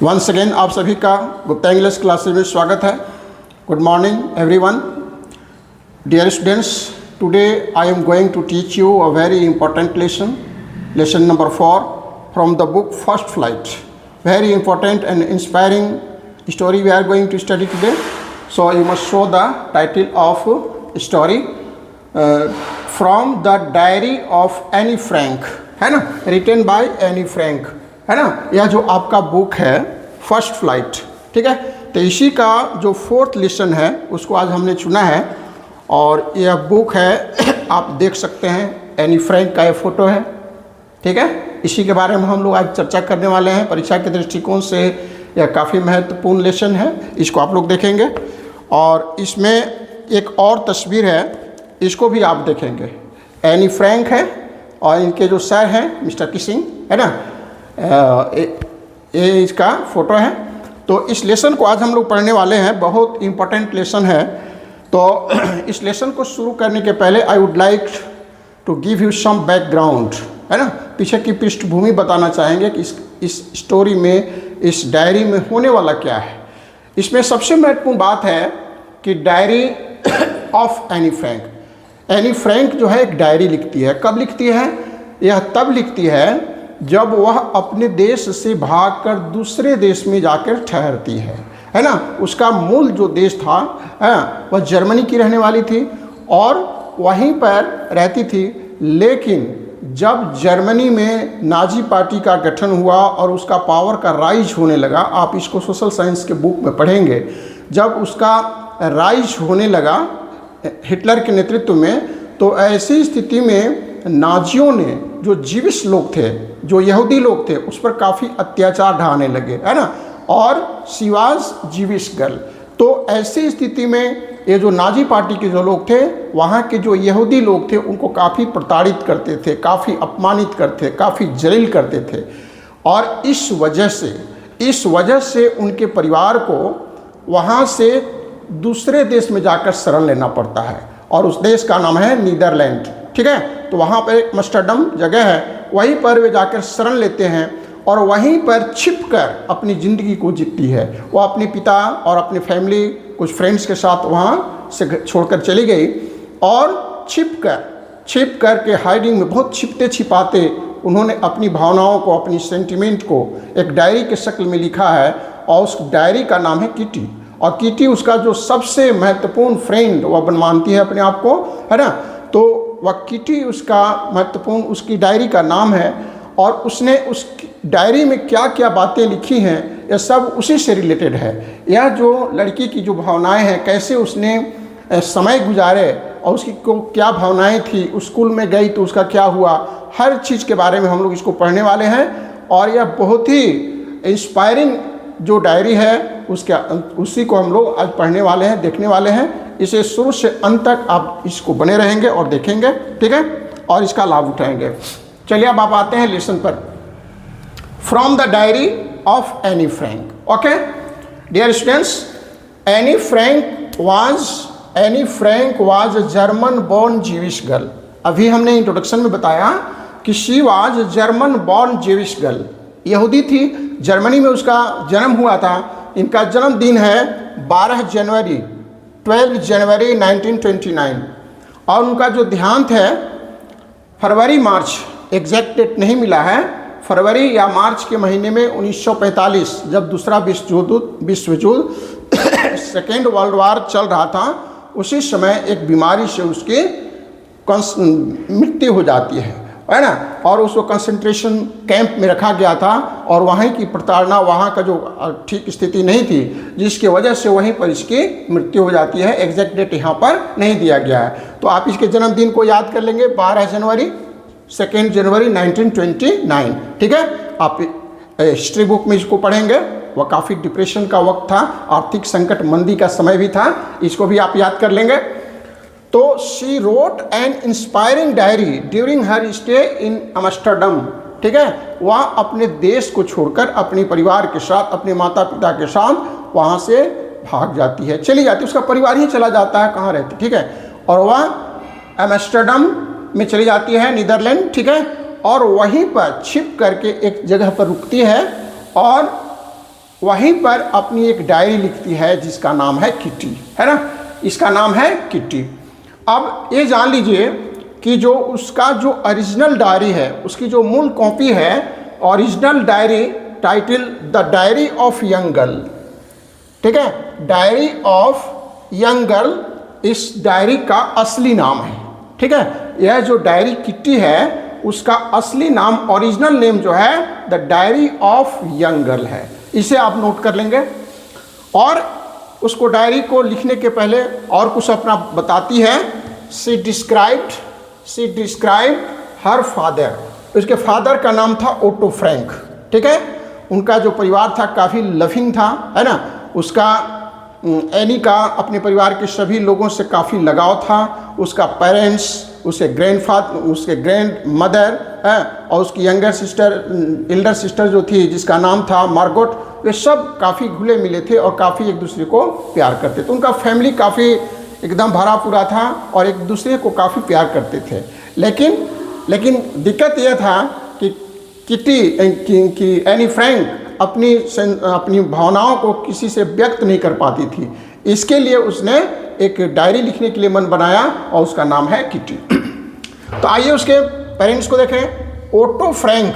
Once again आप सभी का गुप्ता इंग्लिश क्लासेस में स्वागत है। Good morning everyone. Dear students, today I am going to teach you a very important lesson number 4 from the book first flight. Very important and inspiring story we are going to study today. So you must show the title of story from the diary of Anne Frank, है ना, written by any Frank, है ना। यह जो आपका book है first flight, ठीक है। तो इसी का जो 4th लेसन है उसको आज हमने चुना है और यह बुक है आप देख सकते हैं, एनी फ्रैंक का ये फ़ोटो है, ठीक है। इसी के बारे में हम लोग आज चर्चा करने वाले हैं। परीक्षा के दृष्टिकोण से यह काफ़ी महत्वपूर्ण लेसन है, इसको आप लोग देखेंगे। और इसमें एक और तस्वीर है, इसको भी आप देखेंगे। एनी फ्रैंक है और इनके जो सर हैं मिस्टर किसिंग, है ना, ये इसका फ़ोटो है। तो इस लेसन को आज हम लोग पढ़ने वाले हैं, बहुत इम्पोर्टेंट लेसन है। तो इस लेसन को शुरू करने के पहले I would like to give you some background, है ना, पीछे की पृष्ठभूमि बताना चाहेंगे कि इस स्टोरी में, इस डायरी में होने वाला क्या है। इसमें सबसे महत्वपूर्ण बात है कि diary of Anne Frank. Anne Frank जो है एक डायरी लिखती है। कब लिखती है? यह तब लिखती है जब वह अपने देश से भागकर दूसरे देश में जाकर ठहरती है ना। उसका मूल जो देश था, वह जर्मनी की रहने वाली थी और वहीं पर रहती थी। लेकिन जब जर्मनी में नाजी पार्टी का गठन हुआ और उसका पावर का राइज होने लगा, आप इसको सोशल साइंस के बुक में पढ़ेंगे, जब उसका राइज होने लगा हिटलर के नेतृत्व में, तो ऐसी स्थिति में नाजियों ने जो जीविश लोग थे, जो यहूदी लोग थे, उस पर काफ़ी अत्याचार ढाने लगे, है ना। और शी वाज जीविश गर्ल। तो ऐसी स्थिति में ये जो नाजी पार्टी के जो लोग थे, वहाँ के जो यहूदी लोग थे, उनको काफ़ी प्रताड़ित करते थे, काफ़ी अपमानित करते, काफ़ी जलील करते थे। और इस वजह से उनके परिवार को वहाँ से दूसरे देश में जाकर शरण लेना पड़ता है और उस देश का नाम है नीदरलैंड, ठीक है। तो वहाँ पर एक एम्स्टर्डम जगह है, वहीं पर वे जाकर शरण लेते हैं और वहीं पर छिपकर अपनी ज़िंदगी को जीती है। वो अपने पिता और अपनी फैमिली, कुछ फ्रेंड्स के साथ वहाँ से छोड़कर चली गई और छिप कर के हाइडिंग में, बहुत छिपते छिपाते उन्होंने अपनी भावनाओं को, अपनी सेंटिमेंट को एक डायरी के शक्ल में लिखा है और उस डायरी का नाम है किटी। और किटी उसका जो सबसे महत्वपूर्ण फ्रेंड वह मानती है अपने आप को, है ना। तो वह किटी उसका महत्वपूर्ण, उसकी डायरी का नाम है और उसने उस डायरी में क्या क्या बातें लिखी हैं, यह सब उसी से रिलेटेड है। यह जो लड़की की जो भावनाएं हैं, कैसे उसने समय गुजारे और उसकी को क्या भावनाएं थी, उस स्कूल में गई तो उसका क्या हुआ, हर चीज़ के बारे में हम लोग इसको पढ़ने वाले हैं। और यह बहुत ही इंस्पायरिंग जो डायरी है उसी को हम लोग आज पढ़ने वाले हैं, देखने वाले हैं। इसे शुरू से अंत तक आप इसको बने रहेंगे और देखेंगे, ठीक है, और इसका लाभ उठाएंगे। चलिए अब आप आते हैं लेसन पर। From the diary of Anne Frank. Okay dear students, Anne Frank was German born Jewish girl. अभी हमने इंट्रोडक्शन में बताया कि she was German born Jewish girl. यहूदी थी, जर्मनी में उसका जन्म हुआ था। इनका जन्मदिन है 12 जनवरी 1929 और उनका जो देहांत है फरवरी मार्च, एग्जैक्ट डेट नहीं मिला है, फरवरी या मार्च के महीने में 1945, जब दूसरा विश्व युद्ध सेकेंड वर्ल्ड वार चल रहा था, उसी समय एक बीमारी से उसकी मृत्यु हो जाती है ना। और उसको कंसंट्रेशन कैंप में रखा गया था और वहीं की प्रताड़ना, वहाँ का जो ठीक स्थिति नहीं थी, जिसकी वजह से वहीं पर इसकी मृत्यु हो जाती है। एग्जैक्ट डेट यहाँ पर नहीं दिया गया है। तो आप इसके जन्मदिन को याद कर लेंगे, 12 जनवरी 2 जनवरी 1929, ठीक है। आप हिस्ट्री बुक में इसको पढ़ेंगे। वह काफ़ी डिप्रेशन का वक्त था, आर्थिक संकट, मंदी का समय भी था, इसको भी आप याद कर लेंगे। तो she wrote an inspiring diary during her stay in Amsterdam, ठीक है। वह अपने देश को छोड़कर अपने परिवार के साथ, अपने माता पिता के साथ वहाँ से भाग जाती है, चली जाती है। उसका परिवार ही चला जाता है, कहाँ रहती, ठीक है। और वह एम्स्टर्डम में चली जाती है, नीदरलैंड, ठीक है। और वहीं पर छिप करके एक जगह पर रुकती है और वहीं पर अपनी एक डायरी लिखती है जिसका नाम है किटी, है ना, इसका नाम है किटी। अब ये जान लीजिए कि जो उसका जो ओरिजिनल डायरी है, उसकी जो मूल कॉपी है, original diary title the diary of young girl, ठीक है, डायरी ऑफ यंग गर्ल इस डायरी का असली नाम है, ठीक है। यह जो डायरी किट्टी है उसका असली नाम, ओरिजिनल नेम जो है the diary of young girl है, इसे आप नोट कर लेंगे। और उसको डायरी को लिखने के पहले और कुछ अपना बताती है। शी डिस्क्राइब्ड हर फादर, उसके फादर का नाम था ओटो फ्रैंक, ठीक है। उनका जो परिवार था काफ़ी लविंग था, है ना, उसका एनी का अपने परिवार के सभी लोगों से काफ़ी लगाव था। उसका पेरेंट्स, उसके ग्रैंड मदर है, और उसकी यंगर सिस्टर, एल्डर सिस्टर जो थी जिसका नाम था मार्गोट, वे सब काफ़ी घुले मिले थे और काफ़ी एक दूसरे को प्यार करते थे। उनका फैमिली काफ़ी एकदम भरा पूरा था और एक दूसरे को काफ़ी प्यार करते थे। लेकिन दिक्कत यह था कि किटी की एनी फ्रैंक अपनी भावनाओं को किसी से व्यक्त नहीं कर पाती थी। इसके लिए उसने एक डायरी लिखने के लिए मन बनाया और उसका नाम है किटी। तो आइए उसके पेरेंट्स को देखें। Otto Frank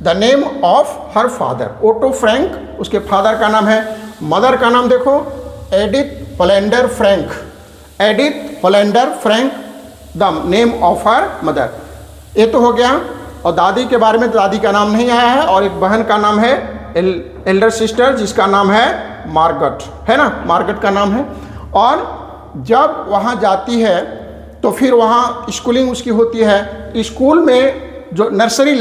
the name of her father, Otto Frank उसके फादर का नाम है। मदर का नाम देखो Edith Hollander Frank, Edith Hollander Frank the name of her mother. ये तो हो गया। और दादी के बारे में दादी का नाम नहीं आया है, और एक बहन का नाम है एल्डर सिस्टर जिसका नाम है मार्गट, है ना, मार्गट का नाम है। और जब वहाँ जाती है तो फिर वहाँ स्कूलिंग उसकी होती है। स्कूल में जो नर्सरी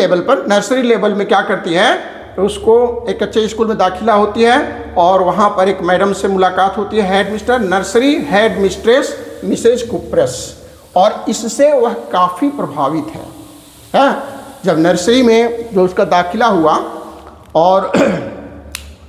लेवल में क्या करती है, उसको एक अच्छे स्कूल में दाखिला होती है और वहाँ पर एक मैडम से मुलाकात होती है, head mister, nursery headmistress Mrs Kupres, और इससे वह काफ़ी प्रभावित है। जब नर्सरी में जो उसका दाखिला हुआ और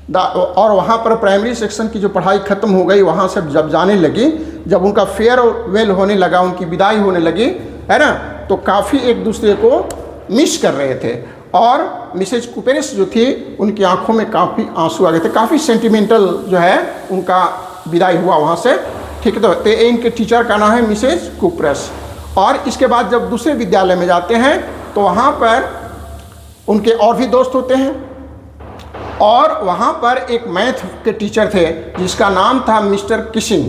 वहाँ पर प्राइमरी सेक्शन की जो पढ़ाई ख़त्म हो गई, वहाँ से जब जाने लगी, जब उनका फेयरवेल होने लगा, उनकी विदाई होने लगी, है ना, तो काफ़ी एक दूसरे को मिस कर रहे थे। और मिसेज कुपेरेस जो थी उनकी आंखों में काफ़ी आंसू आ गए थे, काफ़ी सेंटिमेंटल जो है उनका विदाई हुआ वहाँ से, ठीक है। तो इनके टीचर का नाम है मिसेज कुपेरेस। और इसके बाद जब दूसरे विद्यालय में जाते हैं तो वहाँ पर उनके और भी दोस्त होते हैं, और वहाँ पर एक मैथ के टीचर थे जिसका नाम था mister Keishing,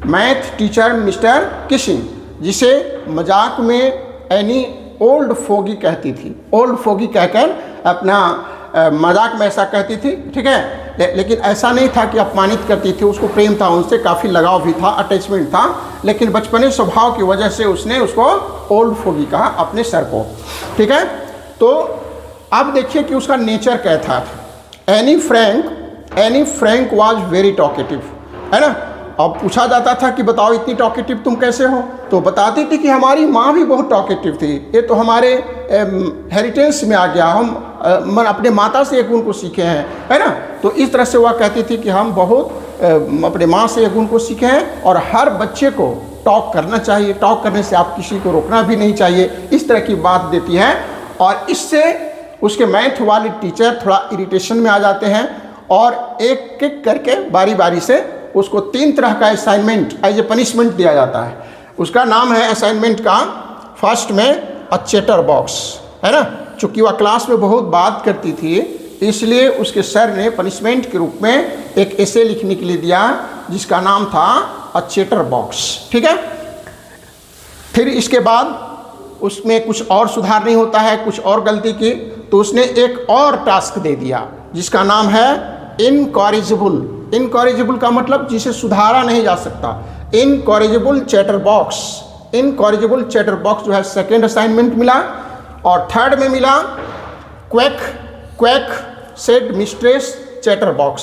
math teacher mister Keishing, जिसे मजाक में एनी ओल्ड फोगी कहती थी, ओल्ड फोगी कहकर अपना मजाक में ऐसा कहती थी, ठीक है। लेकिन ऐसा नहीं था कि अपमानित करती थी, उसको प्रेम था, उनसे काफ़ी लगाव भी था, अटैचमेंट था, लेकिन बचपने स्वभाव की वजह से उसने उसको ओल्ड फोगी कहा अपने सर को, ठीक है। तो अब देखिए कि उसका नेचर क्या था। Any Frank was very talkative, है ना। अब पूछा जाता था कि बताओ इतनी टॉकेटिव तुम कैसे हो, तो बताती थी कि हमारी माँ भी बहुत टॉकेटिव थी, ये तो हमारे हेरिटेज में आ गया, हम अपने माता से एक गुण को सीखे हैं, है ना। तो इस तरह से वह कहती थी कि हम बहुत अपने माँ से एक गुण को सीखे हैं, और हर बच्चे को टॉक करना चाहिए, टॉक करने से आप किसी को रोकना भी नहीं चाहिए, इस तरह की बात देती है। और इससे उसके मैथ वाले टीचर थोड़ा इरिटेशन में आ जाते हैं, और एक एक करके बारी बारी से उसको 3 तरह का असाइनमेंट एज ए पनिशमेंट दिया जाता है। उसका नाम है असाइनमेंट का, फर्स्ट में अ चैटर बॉक्स, है ना। चूँकि वह क्लास में बहुत बात करती थी, इसलिए उसके सर ने पनिशमेंट के रूप में एक एसे लिखने के लिए दिया जिसका नाम था अ चैटर बॉक्स, ठीक है। फिर इसके बाद उसमें कुछ और सुधार नहीं होता है, कुछ और गलती की, तो उसने एक और टास्क दे दिया जिसका नाम है इनकॉरिजिबल। इनकॉरिजिबल का मतलब जिसे सुधारा नहीं जा सकता, incorrigible chatter box. Incorrigible chatter box जो है सेकेंड असाइनमेंट मिला। और थर्ड में मिला quack said mistress chatter box.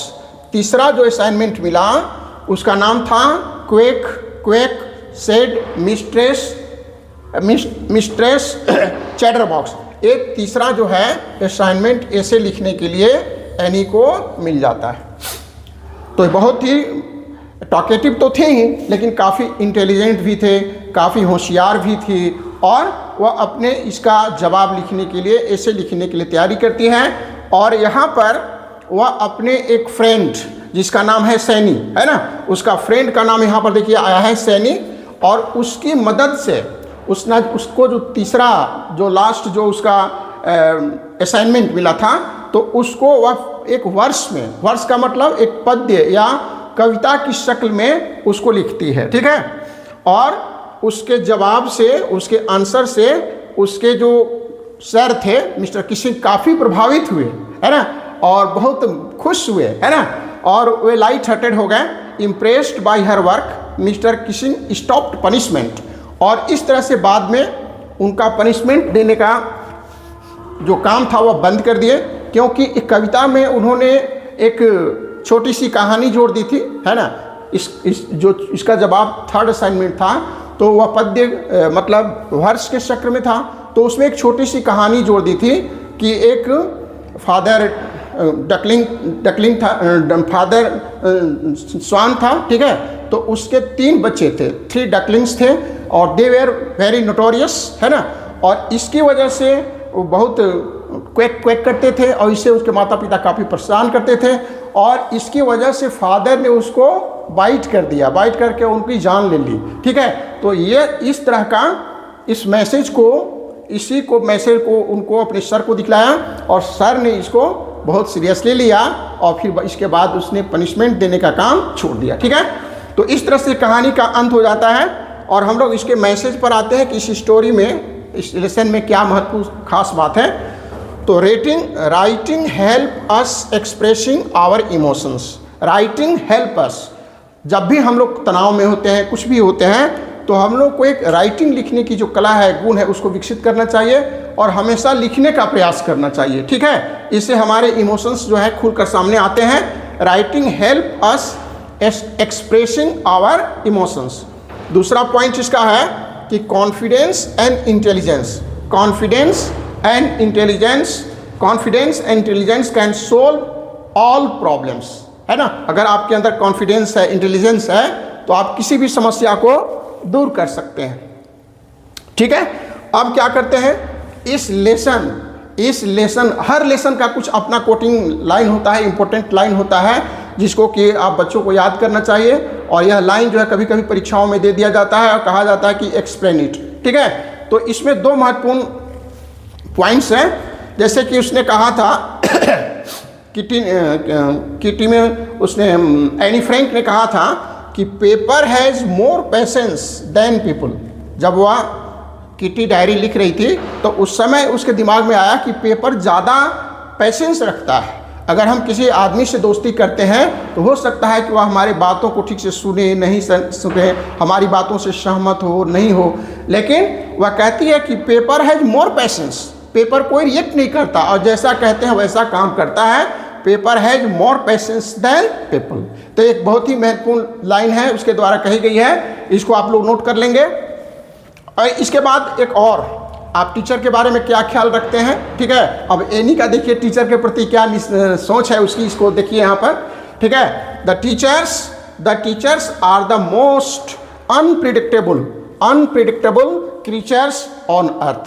तीसरा जो असाइनमेंट मिला उसका नाम था quack said mistress chatter box. एक तीसरा जो है असाइनमेंट ऐसे लिखने के लिए एनी को मिल जाता है। तो बहुत ही टॉकेटिव तो थे ही, लेकिन काफ़ी इंटेलिजेंट भी थे, काफ़ी होशियार भी थी, और वह अपने इसका जवाब लिखने के लिए, ऐसे लिखने के लिए तैयारी करती हैं। और यहाँ पर वह अपने एक फ्रेंड जिसका नाम है सैनी, है ना, उसका फ्रेंड का नाम यहाँ पर देखिए आया है सैनी, और उसकी मदद से उसने उसको जो तीसरा जो लास्ट जो उसका असाइनमेंट मिला था, तो उसको वह एक वर्ष में, वर्ष का मतलब एक पद्य या कविता की शक्ल में उसको लिखती है, ठीक है। और उसके जवाब से, उसके आंसर से उसके जो सर थे मिस्टर किशिंग काफ़ी प्रभावित हुए, है ना, और बहुत खुश हुए, है ना, और वे लाइट हार्टेड हो गए। Impressed by her work mister Keishing stopped punishment, और इस तरह से बाद में उनका पनिशमेंट देने का जो काम था वह बंद कर दिए, क्योंकि एक कविता में उन्होंने एक छोटी सी कहानी जोड़ दी थी, है ना। इसका जवाब थर्ड असाइनमेंट था, तो वह पद्य मतलब वर्ष के चक्र में था, तो उसमें एक छोटी सी कहानी जोड़ दी थी कि एक फादर डकलिंग था, फादर स्वान था, ठीक है, तो उसके 3 बच्चे थे, 3 डकलिंग्स थे, और दे वेर वेरी नोटोरियस, है ना, और इसकी वजह से वो बहुत क्वेक क्वेक करते थे, और इससे उसके माता पिता काफ़ी परेशान करते थे, और इसकी वजह से फादर ने उसको बाइट कर दिया, बाइट करके उनकी जान ले ली, ठीक है। तो ये इस तरह का इस मैसेज को मैसेज को उनको अपने सर को दिखलाया, और सर ने इसको बहुत सीरियसली लिया, और फिर इसके बाद उसने पनिशमेंट देने का काम छोड़ दिया, ठीक है। तो इस तरह से कहानी का अंत हो जाता है, और हम लोग इसके मैसेज पर आते हैं कि इस स्टोरी में, इस लेसन में क्या महत्वपूर्ण खास बात है। तो writing help us expressing our emotions. Writing help us, जब भी हम लोग तनाव में होते हैं, कुछ भी होते हैं, तो हम लोग को एक राइटिंग लिखने की जो कला है, गुण है, उसको विकसित करना चाहिए, और हमेशा लिखने का प्रयास करना चाहिए, ठीक है। इससे हमारे इमोशंस जो है खुलकर सामने आते हैं। Writing help us expressing our emotions. दूसरा पॉइंट इसका है कि confidence and intelligence. Confidence and intelligence can solve all problems, है ना। अगर आपके अंदर कॉन्फिडेंस है, इंटेलिजेंस है, तो आप किसी भी समस्या को दूर कर सकते हैं, ठीक है। अब क्या करते हैं, इस लेसन हर लेसन का कुछ अपना कोटिंग लाइन होता है, इंपॉर्टेंट लाइन होता है, जिसको कि आप बच्चों को याद करना चाहिए, और यह लाइन जो है कभी कभी परीक्षाओं में दे दिया जाता है, और कहा जाता है कि एक्सप्लेन इट, ठीक है। तो इसमें 2 महत्वपूर्ण पॉइंट्स हैं, जैसे कि उसने कहा था किटी में उसने एनी फ्रैंक ने कहा था कि paper has more patience than people. जब वह किटी डायरी लिख रही थी, तो उस समय उसके दिमाग में आया कि पेपर ज़्यादा पेशेंस रखता है। अगर हम किसी आदमी से दोस्ती करते हैं, तो हो सकता है कि वह हमारी बातों को ठीक से सुने, नहीं सुने, हमारी बातों से सहमत हो, नहीं हो, लेकिन वह कहती है कि paper has more patience. Paper कोई रिएक्ट नहीं करता, और जैसा कहते हैं वैसा काम करता है। Paper has more patience than people. तो एक बहुत ही महत्वपूर्ण लाइन है, उसके द्वारा कही गई है, इसको आप लोग नोट कर लेंगे। और इसके बाद एक और, आप टीचर के बारे में क्या ख्याल रखते हैं, ठीक है। अब एनी का देखिए टीचर के प्रति क्या सोच है उसकी, इसको देखिए यहाँ पर, ठीक है। The teachers are the most unpredictable creatures on earth.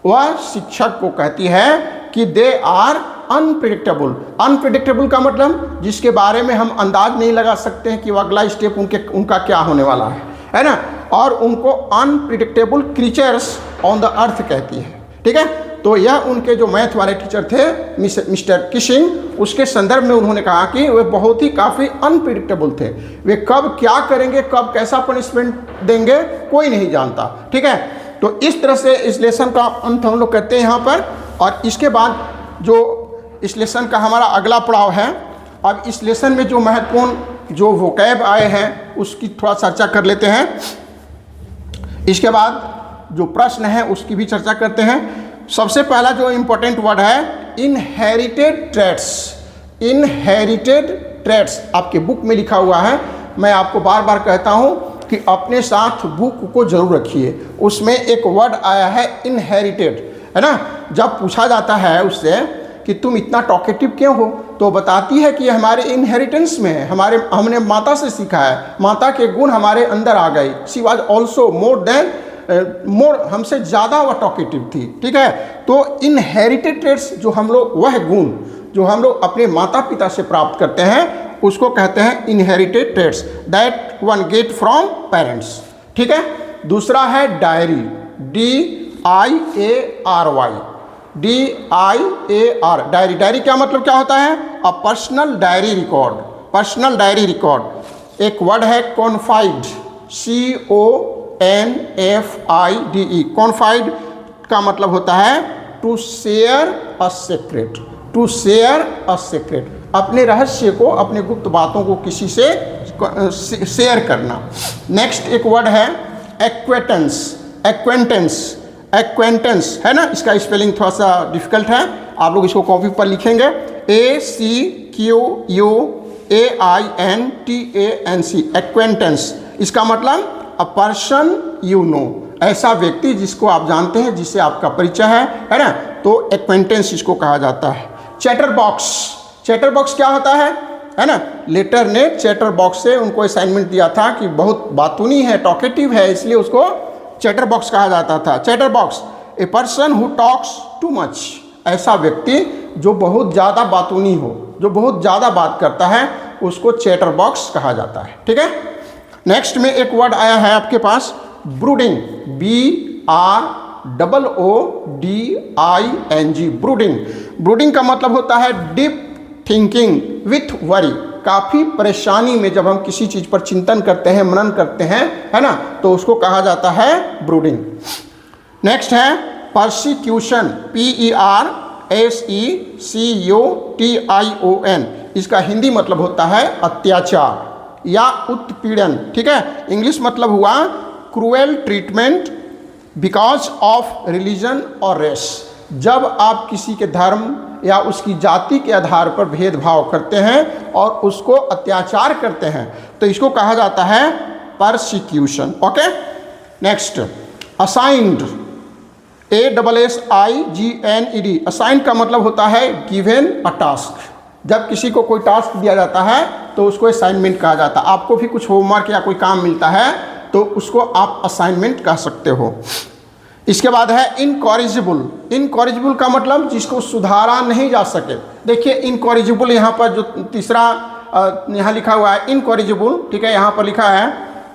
वह शिक्षक को कहती है कि दे आर अनप्रिडिक्टेबल का मतलब जिसके बारे में हम अंदाज नहीं लगा सकते हैं कि वह अगला स्टेप उनका क्या होने वाला है ना, और उनको unpredictable creatures on the earth कहती है, ठीक है। तो यह उनके जो मैथ वाले टीचर थे मिस्टर किशिंग, उसके संदर्भ में उन्होंने कहा कि वे बहुत ही काफ़ी अनप्रिडिक्टेबल थे। वे कब क्या करेंगे, कब कैसा पनिशमेंट देंगे, कोई नहीं जानता, ठीक है। तो इस तरह से इस लेसन का अंत हम लोग करते हैं यहाँ पर। और इसके बाद जो इस लेसन का हमारा अगला पड़ाव है, अब इस लेसन में जो महत्वपूर्ण जो वोकैब आए हैं उसकी थोड़ा चर्चा कर लेते हैं। इसके बाद जो प्रश्न है उसकी भी चर्चा करते हैं। सबसे पहला जो इम्पोर्टेंट वर्ड है इनहेरिटेड ट्रेट्स। इनहेरिटेड ट्रेट्स आपके बुक में लिखा हुआ है। मैं आपको बार बार कहता हूँ कि अपने साथ बुक को जरूर रखिए। उसमें एक वर्ड आया है इनहेरिटेड, है ना। जब पूछा जाता है उससे कि तुम इतना टॉकेटिव क्यों हो, तो बताती है कि हमारे इनहेरिटेंस में है, हमने माता से सीखा है, माता के गुण हमारे अंदर आ गए। शी वॉज ऑल्सो मोर हमसे ज़्यादा वह टॉकेटिव थी, ठीक है। तो इनहेरिटेड ट्रेट्स जो हम लोग, वह गुण जो हम लोग अपने माता पिता से प्राप्त करते हैं उसको कहते हैं inherited traits that one get from parents. ठीक है। दूसरा है diary, DIARY, DIAR, diary. Diary क्या मतलब क्या होता है? A personal diary record, personal diary record. एक वर्ड है कॉन्फाइड, CONFIDE, कॉन्फाइड का मतलब होता है to share a secret, to share a secret, अपने रहस्य को, अपने गुप्त बातों को किसी से शेयर करना। नेक्स्ट एक वर्ड है एक्वेंटेंस, एक्वेंटेंस, एक्वेंटेंस है ना, इसका स्पेलिंग थोड़ा सा डिफिकल्ट है, आप लोग इसको कॉपी पर लिखेंगे, ACQUAINTANC, एक्वेंटेंस। इसका मतलब अ पर्सन यू नो, ऐसा व्यक्ति जिसको आप जानते हैं, जिससे आपका परिचय है ना, तो एक्वेंटेंस इसको कहा जाता है। चैटर बॉक्स, चैटर बॉक्स क्या होता है ना, लेटर ने चैटर बॉक्स से उनको असाइनमेंट दिया था कि बहुत बातूनी है, टॉकेटिव है, इसलिए उसको चैटर बॉक्स कहा जाता था। Chatter box, a person who talks too much, ऐसा व्यक्ति जो बहुत ज़्यादा बातूनी हो, जो बहुत ज़्यादा बात करता है, उसको चैटर बॉक्स कहा जाता है। ठीक है। नेक्स्ट में एक वर्ड आया है आपके पास ब्रूडिंग, BROODING, ब्रूडिंग। ब्रूडिंग का मतलब होता है डीप थिंकिंग विथ वरी, काफ़ी परेशानी में जब हम किसी चीज़ पर चिंतन करते हैं, मनन करते हैं, है ना, तो उसको कहा जाता है ब्रूडिंग। नेक्स्ट है परसिक्यूशन, PERSECUTION, इसका हिंदी मतलब होता है अत्याचार या उत्पीड़न। ठीक है। इंग्लिश मतलब हुआ cruel treatment because of religion और रेस, जब आप किसी के धर्म या उसकी जाति के आधार पर भेदभाव करते हैं और उसको अत्याचार करते हैं, तो इसको कहा जाता है persecution. Okay. Next assigned, ASSIGNED, assigned का मतलब होता है गिवन अ टास्क, जब किसी को कोई टास्क दिया जाता है तो उसको असाइनमेंट कहा जाता है। आपको भी कुछ होमवर्क या कोई काम मिलता है तो उसको आप असाइनमेंट कह सकते हो। इसके बाद है इनकॉरिजिबल, इनकॉरिजिबल का मतलब जिसको सुधारा नहीं जा सके। देखिए इनकॉरिजिबल यहाँ पर जो तीसरा यहाँ लिखा हुआ है इनकॉरिजिबल, ठीक है, यहाँ पर लिखा है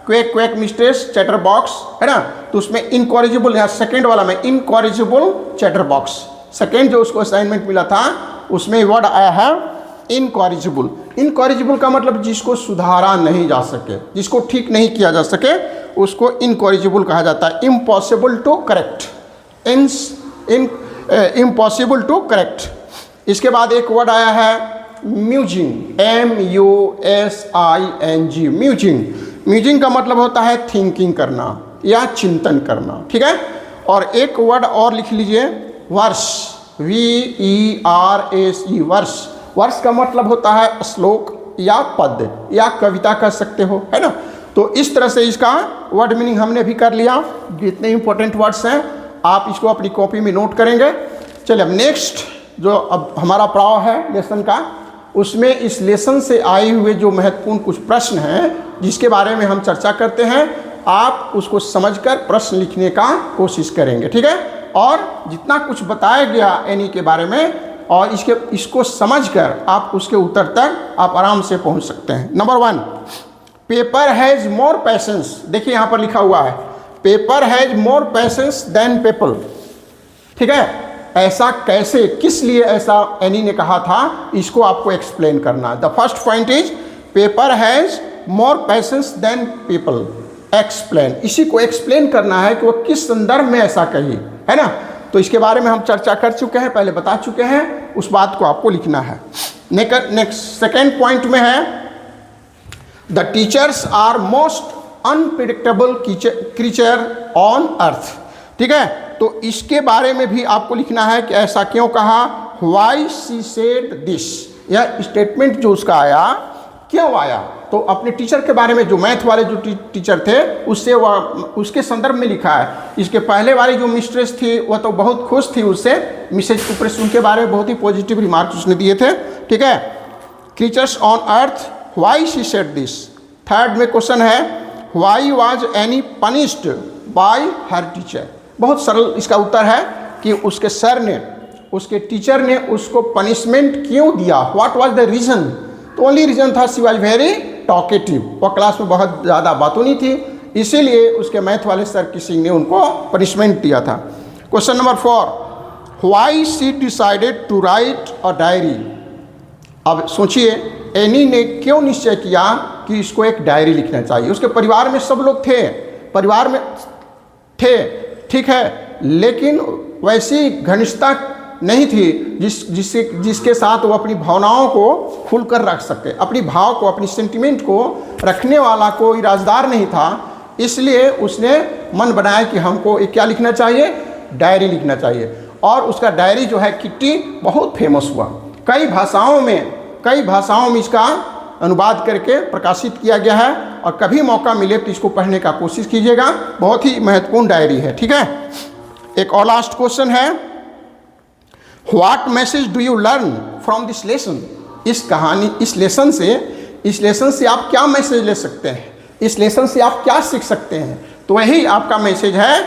क्वेक क्वेक मिस्टेस चैटर बॉक्स, है ना, तो उसमें इनकॉरिजिबल, यहाँ सेकेंड वाला में इनकॉरिजिबल चैटर बॉक्स, सेकेंड जो उसको असाइनमेंट मिला था उसमें वर्ड आया है इनकॉरिजिबल। इनकॉरिजिबल का मतलब जिसको सुधारा नहीं जा सके, जिसको ठीक नहीं किया जा सके, उसको इनकॉरिजिबल कहा जाता है। Impossible to correct, impossible to correct. इसके बाद एक वर्ड आया है म्यूजिंग, MUSING, म्यूजिंग। म्यूजिंग का मतलब होता है थिंकिंग करना या चिंतन करना। ठीक है। और एक वर्ड और लिख लीजिए वर्स, VERSE, वर्स। वर्स का मतलब होता है श्लोक या पद्य या कविता कह सकते हो, है ना। तो इस तरह से इसका वर्ड मीनिंग हमने भी कर लिया। जितने इंपॉर्टेंट वर्ड्स हैं आप इसको अपनी कॉपी में नोट करेंगे। चलिए अब नेक्स्ट जो अब हमारा पड़ाव है लेसन का, उसमें इस लेसन से आए हुए जो महत्वपूर्ण कुछ प्रश्न हैं जिसके बारे में हम चर्चा करते हैं, आप उसको समझकर प्रश्न लिखने का कोशिश करेंगे। ठीक है। और जितना कुछ बताया गया एनी के बारे में और इसको समझकर आप उसके उत्तर तक आप आराम से पहुंच सकते हैं। Number 1, paper has more patience. देखिए यहाँ पर लिखा हुआ है paper has more patience than people. ठीक है। ऐसा कैसे, किस लिए ऐसा एनी ने कहा था, इसको आपको एक्सप्लेन करना है। The first point is paper has more patience than people. Explain, इसी को एक्सप्लेन करना है कि वो किस संदर्भ में ऐसा कही, है ना। तो इसके बारे में हम चर्चा कर चुके हैं, पहले बता चुके हैं, उस बात को आपको लिखना है। नेक्स्ट सेकेंड पॉइंट में है the teachers are most unpredictable creature on earth. ठीक है। तो इसके बारे में भी आपको लिखना है कि ऐसा क्यों कहा, व्हाई शी सेड दिस, यह स्टेटमेंट जो उसका आया क्यों आया। तो अपने टीचर के बारे में, जो मैथ वाले जो टीचर थे उससे वह उसके संदर्भ में लिखा है। इसके पहले वाली जो मिस्ट्रेस थी वह तो बहुत खुश थी उससे, मिसेज कुपरेस उनके बारे में बहुत ही पॉजिटिव रिमार्क्स उसने दिए थे। ठीक है। Creatures on earth, why she said this. Third में क्वेश्चन है why was any punished bye her teacher. बहुत सरल इसका उत्तर है कि उसके सर ने उसके टीचर ने उसको पनिशमेंट क्यों दिया, व्हाट वाज द रीज़न। तो ओनली रीज़न था शी वाज वेरी टॉकेटिव, वह क्लास में बहुत ज़्यादा बातूनी थी, इसीलिए उसके मैथ वाले सर किसी ने उनको पनिशमेंट दिया था। Question number 4, why she decided to write a diary. अब सोचिए एनी ने क्यों निश्चय किया कि इसको एक डायरी लिखना चाहिए। उसके परिवार में सब लोग थे, परिवार में थे, ठीक है, लेकिन वैसी घनिष्ठता नहीं थी जिसके साथ वो अपनी भावनाओं को खुलकर रख सके। अपनी भाव को, अपनी सेंटिमेंट को रखने वाला कोई राजदार नहीं था, इसलिए उसने मन बनाया कि हमको एक क्या लिखना चाहिए, डायरी लिखना चाहिए। और उसका डायरी जो है किट्टी बहुत फेमस हुआ, कई भाषाओं में इसका अनुवाद करके प्रकाशित किया गया है, और कभी मौका मिले तो इसको पढ़ने का कोशिश कीजिएगा, बहुत ही महत्वपूर्ण डायरी है, ठीक है। एक और लास्ट क्वेश्चन है, what message do you learn from this lesson. इस लेसन से आप क्या मैसेज ले सकते हैं, इस लेसन से आप क्या सीख सकते हैं। तो वही आपका मैसेज है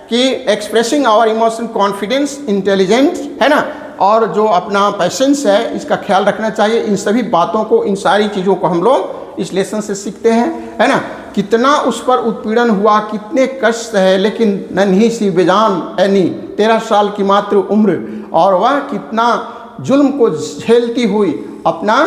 कि expressing our emotion, confidence, intelligence, है ना, और जो अपना पैशंस है इसका ख्याल रखना चाहिए। इन सभी बातों को, इन सारी चीज़ों को हम लोग इस लेसन से सीखते हैं, है ना। कितना उस पर उत्पीड़न हुआ, कितने कष्ट है, लेकिन नन्ही सी बेजान एनी, 13 साल की मात्र उम्र, और वह कितना जुल्म को झेलती हुई अपना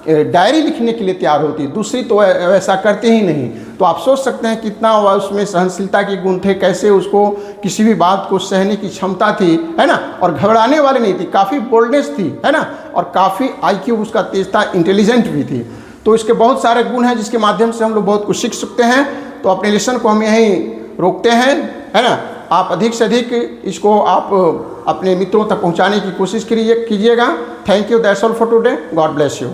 डायरी लिखने के लिए तैयार होती, दूसरी तो वैसा करते ही नहीं। तो आप सोच सकते हैं कितना वह उसमें सहनशीलता के गुण थे, कैसे उसको किसी भी बात को सहने की क्षमता थी, है ना, और घबराने वाली नहीं थी, काफ़ी बोल्डनेस थी, है ना, और काफ़ी IQ उसका तेज था, इंटेलिजेंट भी थी। तो इसके बहुत सारे गुण हैं जिसके माध्यम से हम लोग बहुत कुछ सीख सकते हैं। तो अपने लेसन को हम यहीं रोकते हैं, है ना। आप अधिक से अधिक इसको आप अपने मित्रों तक पहुंचाने की कोशिश कीजिएगा। Thank you, that's all for today, God bless you.